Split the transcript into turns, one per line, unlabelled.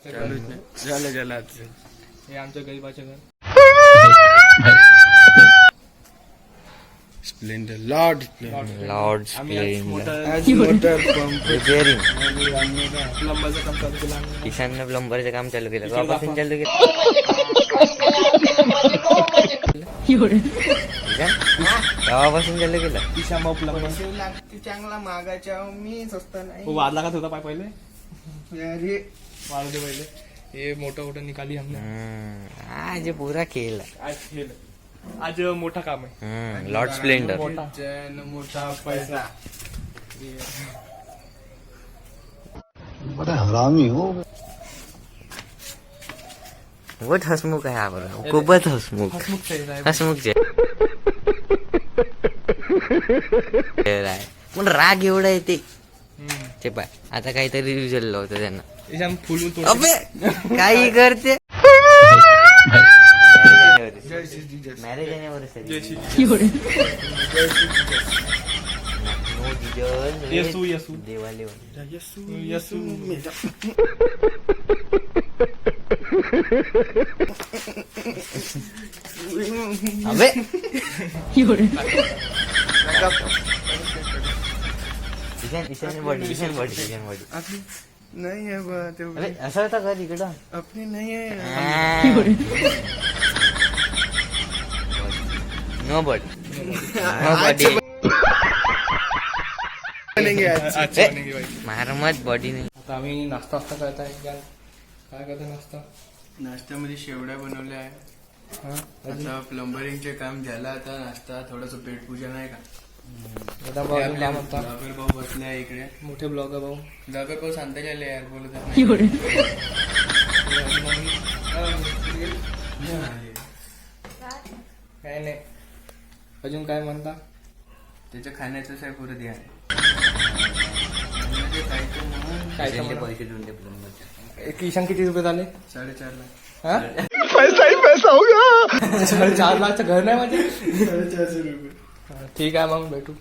झालं झालं आता.
हे आमच्या गरीबाचे घर.
स्प्लेंडर लॉर्ड
लॉर्ड
आम्ही आज मोटर
मोटर पंप
रिपेअरिंग.
प्लंबरचं काम चालू केलं आम्ही.
किशनने प्लंबरचं काम चालू केलं.
किशोर
केव्हापासून
दाखवा.
चालू केलं केव्हापासून चालू केलं?
किशामा प्लंबर.
लागते चांगला मागाच्या मी स्वस्त नाही.
हो वाद लागत होता पाय पहिले.
अरे
वाढू दे पहिले. हे मोठं निकाली हमने.
आज पूरा खेळ.
आज केलं. आज मोठं काम आहे.
Lord Splendor.
मोठा.
जन मोठा पैसा.
बड़ा हरामी हो.
बहुत हसमुख आहे हा बरं. खूपच हसमुख.
हसमुख चेहरा आहे.
हसमुख चेहरा आहे. पण राग एवढा येते ते पाय. आता काहीतरी रिझल्ट होतं त्यांना.
हे आम्ही फुलून तोड.
अबे काही करते.
जय श्री जीसस.
Marriage anniversary.
जय श्री येसू येसू
देवाले
यसू
येसू
अबे ईशान बॉडी
आपली नाही आहे बा तेवढी.
अबे असं होतं का तिकडं?
आपली नाही आहे.
Nobody. Nobody.
अच्छा बनेगी बाई.
मारमत बॉडी नाही.
आता आम्ही नाश्ता करत आहे. काय करता नाश्ता?
नाश्त्यामध्ये शेवड्या बनवल्या आहे.
हा
आता प्लंबरिंगचे काम झालं. आता नाश्ता थोडस पेटपूजन आहे का.
दादा भाऊ अजून काय म्हणता?
ब्लॉगर भाऊ बसले आहे इकडे.
मोठे ब्लॉगर भाऊ.
ब्लॉगर भाऊ सांगता गेले यार बोलत नाही.
काय नाही. अजून काय म्हणता?
त्याच्या खाण्याचं आहे पुरं ध्यान.
काय तर म्हणा.
पैसे देऊन दे प्लंबरचे.
एक ईशान किती रुपये झाले?
4.5 लाख.
हा? 4.5 लाखचं घर नाही माझे.
450 रुपये.
ठीक आहे मग भेटू.